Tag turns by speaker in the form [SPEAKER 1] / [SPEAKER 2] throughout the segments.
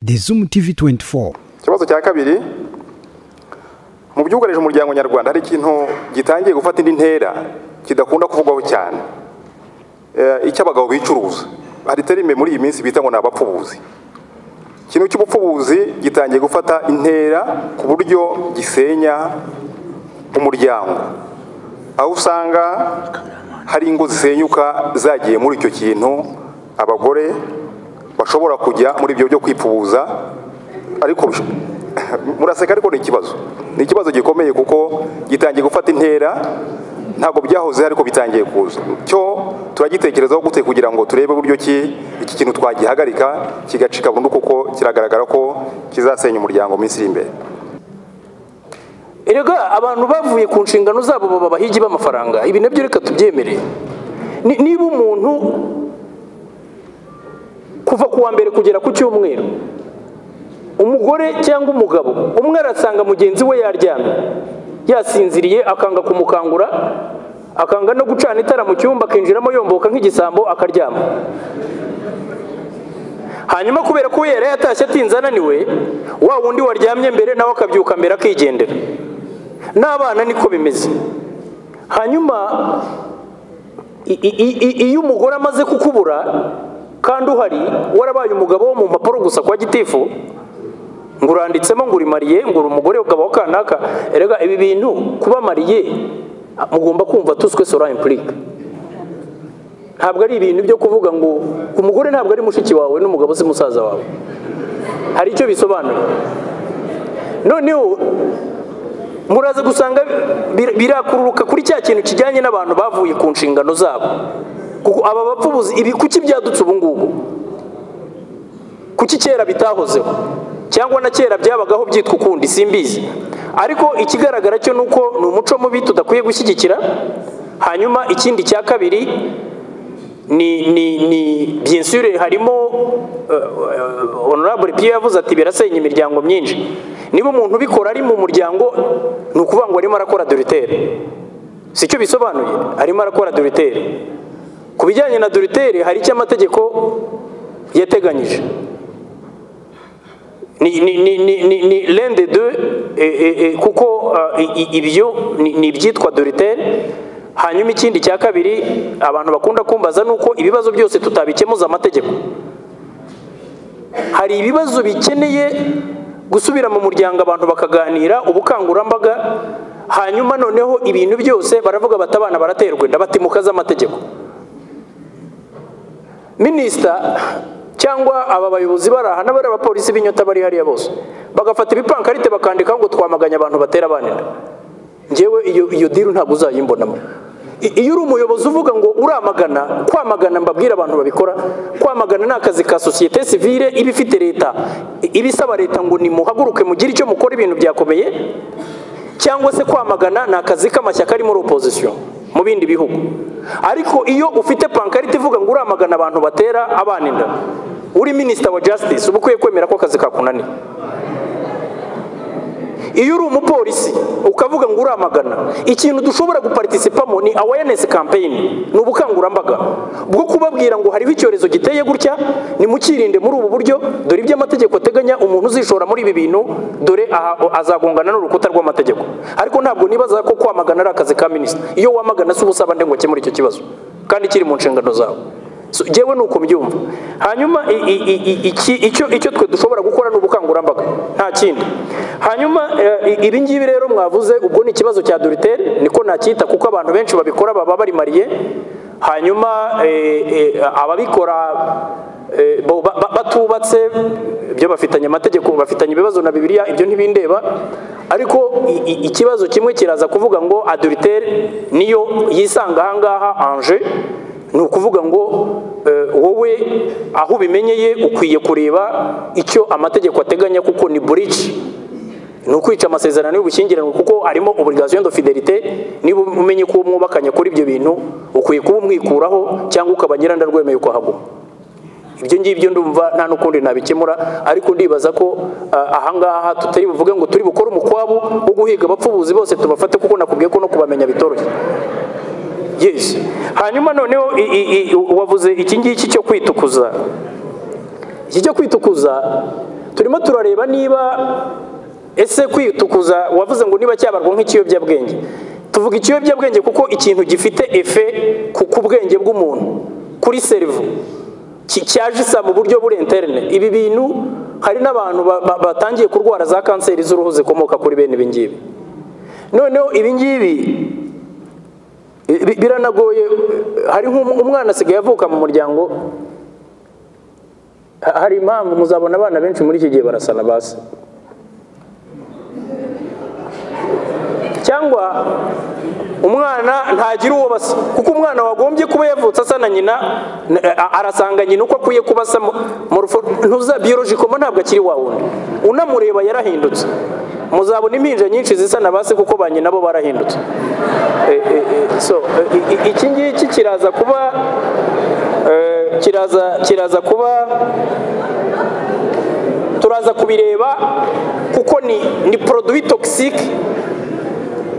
[SPEAKER 1] The Zoom TV 24.
[SPEAKER 2] Ikibazo cya kabiri, mu byugarije umuryango nyarwanda hari ikintu gitangiye gufata indi ntera kidakunda kuvugwaho cyane. Icy'abagabo bicuruza. Hari terime muri iyi minsi bita ngo nabapfubuzi. Ikintu cy'ubupfubuzi gitangiye gufata intera ku buryo gisenya umuryango. Aho usanga hari ingo zisenyuka zagiye muri icyo kintu, abagore bashobora kujya muri ibyo byo kwipfubuza, ariko muraseka ariko ni ikibazo gikomeye kuko gitangiye gufata intera, ntabwo byahoze ariko bitangiye kuza. Cyo turagitekerezaho gute kugira ngo turebe uburyo iki kintu twagihagarika kigacika burundu, kuko kiragaragara ko kizasenya umuryango minsi iri imbere.
[SPEAKER 3] Erega abantu bavuye ku nshingano zabo baba bahigi b'amafaranga, ibi nabyo reka tubyemere. Niba umuntu kuva kuwa mbere kugera ku cyumweru, umugore cyangwa umugabo umwe arasanga mugenzi we yaryamye yasinziriye, akanga kumukangura, akanga no gucana itara mu cyumba, akinjiramo yomboka nk'igisambo akaryama. Hanyuma kubera ko yari yatashye atinze ananiwe, wa wundi waryamye mbere nawe akabyuka mbere akigendera. N'abana niko bimeze. Hanyuma iyo umugore amaze kukubura kandi uhari warabaye umugabo wo mu mpapuro gusa kwa gitifu, ngo uranditsemo ngo uri mariye, ngo uri umugore w'ugabo kanaka, erega ibi bintu kuba mariye mugomba kumva tuswe sora implique. Ntabwo ari ibintu byo kuvuga ngo umugore ntabwo ari mushiki wawe n'umugabo si musaza wawe. Hari icyo bisobanuye. Noneho muraza gusanga birakururuka kuri cya kintu kijyanye n'abantu bavuye ku nshingano zabo. Kuko aba bapfubuzi ibi kuki byadutse ubu ngubu? Kuki kera bitahozeho? Cyangwa na kera byabagaho byitwa ukundi simbizi. Ariko ikigaragara cyo nuko ni umuco mubi tudakwiye gushyigikira. Hanyuma ikindi cya kabiri ni bien sûr harimo honorable Pierre yavuze ati birasenya imiryango myinshi. Niba umuntu ubikora ari mu muryango, ni ukuvuga ngo arimo arakora adultère. Sicyo bisobanuye, arimo arakora adultère. Ku bijyanye na adultère hari icyo amategeko yateganyije. Ni l'un des deux, kuko ibyo ni ibyitwa adultère. Hanyuma ikindi cya kabiri abantu bakunda kumbaza nuko ibibazo byose tutabikemuza amategeko. Hari ibibazo bikeneye gusubira mu muryango, abantu bakaganira ubukangurambaga, hanyuma noneho ibintu byose baravuga batabana baraterwa ndabatimuka z'amategeko. Minisita cyangwa aba bayobozi baraha n'abari abapolisi b'inyota bari hariya bose bagafata ibipankarite bakandika ngo twamaganya abantu batera abana. Njyewe iyo diru ntabwo uzayimbonamo. Iyo uri umuyobozi uvuga ngo uramagana, kwamagana mbabwira abantu babikora, kwamagana ni akazi ka societe civile iba ifite leta, ibisaba leta ngo nimuhaguruke mugire icyo mukora ibintu byakomeye, cyangwa se kwamagana ni akazi k'amashyaka ari muri opposition mu bindi bihugu. Ariko iyo ufite pankarite ivuga ngo uramagana abantu batera abana inda, uri minister wa justice uba ukwiye kwemera ko akazi kakunaniye. Iyo uri umupolisi ukavuga ngo uramagana, ikintu dushobora guparticipamo ni awareness campaign, ni ubukangurambaga bwo kubabwira ngo hariho icyorezo giteye gutya, nimukirinde muri ubu buryo, dore ibyo amategeko ateganya, umuntu uzishora muri ibi bintu dore azagongana n'urukuta rw'amategeko. Ariko ntabwo nibaza ko kwamagana ari akazi ka minisita. Iyo wamagana si ubusaba nde ngo akemure icyo kibazo kandi kiri mu nshingano zawe. Jewe nuko mbyumva. Hanyuma icyo twe dushobora gukora ni ubukangurambaga, nta kindi. Hanyuma ibi ngibi rero mwavuze, ubwo ni ikibazo cya adultère, niko nacyita, kuko abantu benshi babikora baba bari mariye. Hanyuma ababikora batubatse byo bafitanye amategeko, bafitanye ibibazo na Bibiliya, ibyo ntibindeba. Ariko ikibazo kimwe kiraza kuvuga ngo adultère niyo yisanga ahangaha anje, ni ukuvuga ngo wowe aho ubimenyeye ukwiye kureba icyo amategeko ateganya, kuko ni breach, ni ukwica amasezerano y'ubushyingiranywe, kuko harimo obligation de fidélité. Niba umenye ko mwubakanye kuri ibyo bintu, ukwiye kuba umwikuraho cyangwa ukaba nyirandarwemeye ukahaguma. Ibyo ngibyo ndumva nta n'ukundi nabikemura, ariko ndibaza ko ahangaha tutari buvuge ngo turi bukora umukwabu wo guhiga abapfubuzi bose tubafate, kuko nakubwiye ko no kubamenya bitoroshye. Yes. Hanyuma noneho wavuze iki ngiki cyo kwitukuza. Iki cyo kwitukuza turimo turareba niba ese kwitukuza wavuze ngo niba cyabarwa nk'ikiyobyabwenge. Tuvuga ikiyobyabwenge kuko ikintu gifite efe ku bwenge bw'umuntu, kuri serivu, cyaje isa mu buryo buri interne. Ibi bintu hari n'abantu batangiye kurwara za kanseri z'uruhu zikomoka kuri bene ibi ngibi. Noneho ibi ngibi biranagoye. Hari nk'umwana asigaye avuka mu muryango, hari impamvu muzabona abana benshi muri iki gihe barasana base, cyangwa umwana ntagira uwo basa, kuko umwana wagombye kuba yavutse asa na nyina arasanga nyina uko akwiye kuba asa ntuza biologically ntabwo akiri wa wundi, unamureba yarahindutse. Muzabona impinja nyinshi zisa na base kuko ba nyina bo barahindutse. So iki ngiki kiraza kuba turaza kubireba kuko ni produit toxique.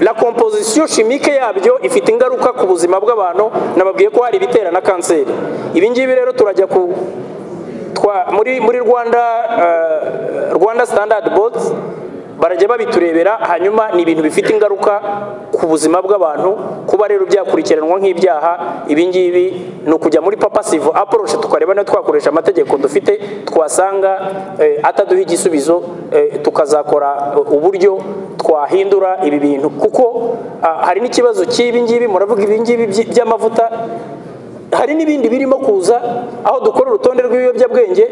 [SPEAKER 3] La composition chimique yabyo ifite ingaruka ku buzima bw'abantu. Nababwiye ko hari ibitera na kanseri. Ibi ngibi rero turajya muri Rwanda Standard Boards barajya babiturebera, hanyuma ni ibintu bifite ingaruka ku buzima bw'abantu. Kuba rero byakurikiranwa nk'ibyaha, ibi ngibi ni ukujya muri passive approach, tukareba no twakoresha amategeko dufite, twasanga ataduha igisubizo, tukazakora uburyo twahindura ibi bintu. Kuko hari n'ikibazo cy'ibi ngibi, muravuga ibi ngibi by'amavuta, hari n'ibindi birimo kuza aho dukora urutonde rw'ibiyobyabwenge,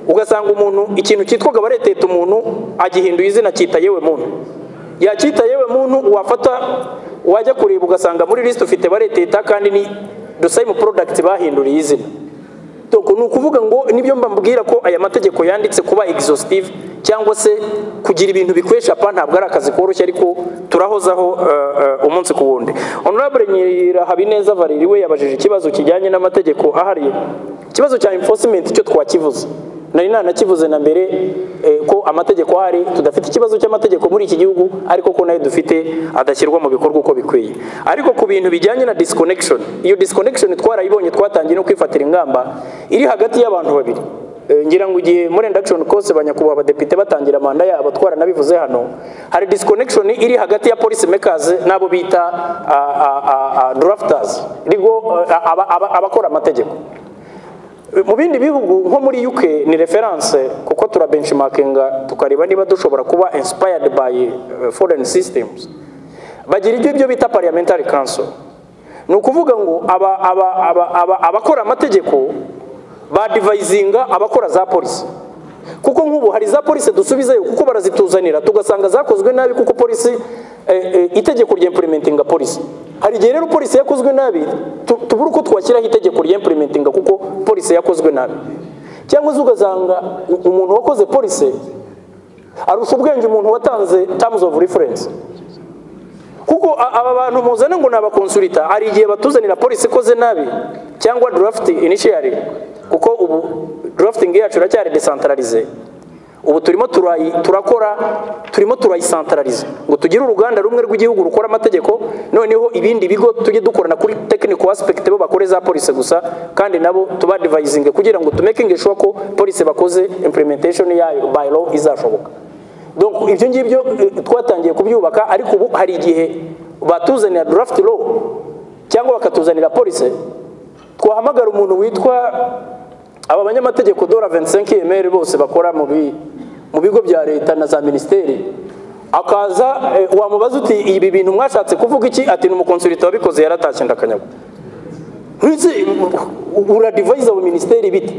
[SPEAKER 3] ugasanga umuntu ikintu cyitwaga bareteta umuntu agihinduye izina cyita yewe muntu. Yacyita yewe muntu, wafata wajya kureba ugasanga muri list ufite bareteta kandi ni the same product bahinduriye izina. Donc ni ukuvuga ngo nibyo mbabwira ko aya mategeko yanditse kuba exhaustive cyangwa se kugira ibintu bikwesha pa ntabwo ari akazi koroshye, ariko turahozaho umunsi ku wundi. Honorable Nyirahabineza Valeri we yabajije ikibazo kijyanye n'amategeko ahari, ikibazo cya enforcement cyo twakivuze. Nari nanakivuze na mbere ko amategeko ahari, tudafite ikibazo cy'amategeko muri iki gihugu, ariko ko nayo dufite adashyirwa mu bikorwa uko bikwiye. Ariko ku bintu bijyanye na disconnection, iyo disconnection twarayibonye, twatangiye no kwifatira ingamba iri hagati y'abantu babiri. Ngira ngo igihe muri induction course banyakubahwa abadepite batangira manda yabo twaranabivuze hano, hari disconnection iri hagati ya policy makers nabo bita drafters, abakora amategeko. Mu bindi bihugu nko muri UK ni reference, kuko tura benchmarkinga tukareba niba dushobora kuba inspired by foreign systems. Bagira ibyo bita parliamentary council. Ni ukuvuga ngo abakora amategeko badvisinga abakora za polisi, kuko nk'ubu hari za polisi dusubizayo kuko barazituzanira tugasanga zakozwe nabi, kuko polisi itegeko rya implementinga polisi, hari igihe rero polisi yakozwe nabi tubura uko twashyiraho itegeko rya implementinga kuko polisi yakozwe nabi. Cyangwa ugasanga umuntu wakoze polisi arusha ubwenge umuntu watanze terms of reference, kuko aba bantu muzana ngo nabakonsulita, hari igihe batuzanira polisi ikoze nabi cyangwa draft initially, kuko ubu drafting yacu iracyari decentralize. Ubu turimo turayicentralize ngo tugire uruganda rumwe rw'igihugu rukora amategeko, noneho ibindi bigo tujye dukorana kuri technical aspect bo bakore za police gusa, kandi nabo tubadvising kugira ngo tumaking sure ko police bakoze implementation yayo by law izashoboka. Donc ibyo ngibyo twatangiye kubyubaka, ariko ubu hari igihe batuzanira draft law cyangwa bakatuzanira police, twahamagara umuntu witwa aba banyamategeko dora 25 ml bose bakora mu bigo bya leta na za ministeri, akaza wamubaza uti ibi bintu mwashatse kuvuga iki, ati n'umukonsulita wabikoze yaratashye ndakanyago. Nzi uradvise abo ministeri bite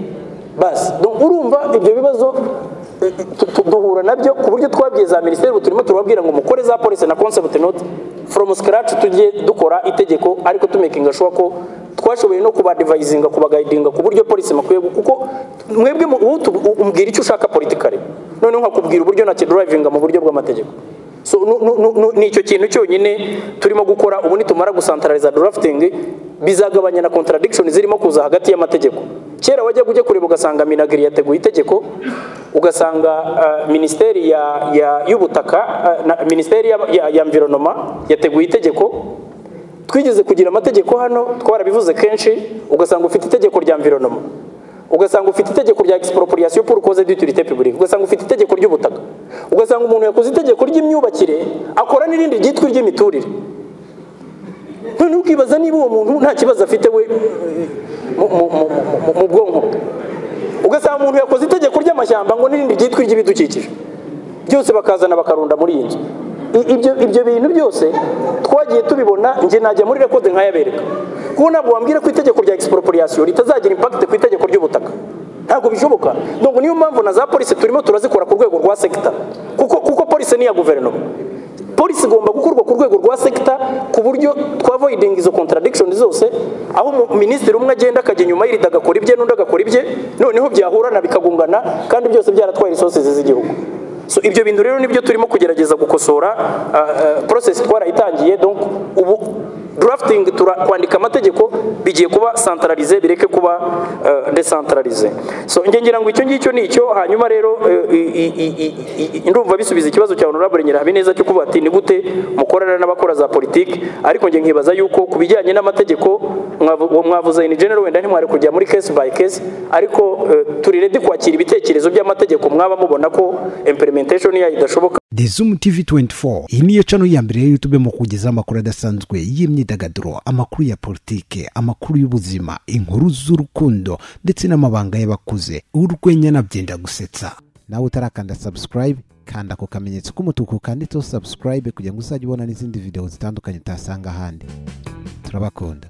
[SPEAKER 3] basi. Donc urumva ibyo bibazo duhura nabyo ku buryo twabwiye za ministeri turimo turababwira ngo mukore za police na concept note from scratch, tujye dukora itegeko, ariko tumakinga sure ko twashoboye no kubadvisinga kubaguidinga ku buryo police makwiye, kuko mwebwe umbwira icyo ushaka politically, none nkakubwira uburyo na drivinga mu buryo bw'amategeko. So ni icyo kintu cyonyine turimo gukora. Ubu nitumara gucentralize drafting bizagabanya na contradiction zirimo kuza hagati y'amategeko. Kera wajya kujya kureba ugasanga Minagri yateguye itegeko, ugasanga ministeri y'ubutaka na ministeri ya environnement yateguye itegeko. Twigeze kugira amategeko hano twarabivuze kenshi, ugasanga ufite itegeko rya environnement, ugasanga ufite itegeko rya expropriation pour cause d'utilité publique, ugasanga ufite itegeko ry'ubutaka, ugasanga umuntu yakoze itegeko ry'imyubakire akora n'irindi ryitwa ry'imiturire. None ukibaza niba uwo muntu nta kibazo afite we mu bwonko. Ugasanga umuntu yakoze itegeko ry'amashyamba ngo n'irindi ryitwa ry'ibidukikije, byose bakazana bakarunda muri iyi nzu. Ibyo bintu byose twagiye tubibona, nje najya muri record nkayabereka kuko ntabwo wambwira ko itegeko rya expropriation ritazagira impact ku itegeko ry'ubutaka, ntabwo bishoboka. Donc niyo mpamvu na za police turimo turazikora ku rwego rwa sector, kuko police ni ya guverinoma. Police igomba gukorwa ku rwego rwa sector ku buryo twavoiding izo contradiction zose, aho ministeri umwe agenda akajya nyuma y'irida agakora ibye n'undi agakora ibye, noneho byahurana bikagungana kandi byose byaratwaye resources z'igihugu. So ibyo bintu rero nibyo turimo kugerageza gukosora. Process twarayitangiye, donc ubu drafting kwandika amategeko bigiye kuba centralisé, bireke kuba decentralisé. So ngira ngo icyo ngicyo nicyo. Hanyuma rero ndumva bisubiza ikibazo cya honorable Nyirahabineza cyo kuvuga ati ni gute mukorana n'abakora za politique, ariko nge nkibaza yuko kubijyanye n'amategeko mwavuze in general, wenda ntimwari kujya muri case by case, ariko turi ready kwakira ibitekerezo by'amategeko mwaba mubona ko implementation yayo idashoboka.
[SPEAKER 1] The Zoom TV 24 iyi niyo channel ya mbere ya YouTube mu kugeza amakuru adasanzwe y'imyidagaduro, amakuru ya politike, amakuru y'ubuzima, inkuru z'urukundo ndetse n'amabanga y'abakuze, urwenya na byenda gusetsa. Nawe utarakanda subscribe, kanda ko kamenyetso k'umutuku kanditseho subscribe kugira ngo uzajye ubona n'izindi video zitandukanye utasanga ahandi. Turabakunda.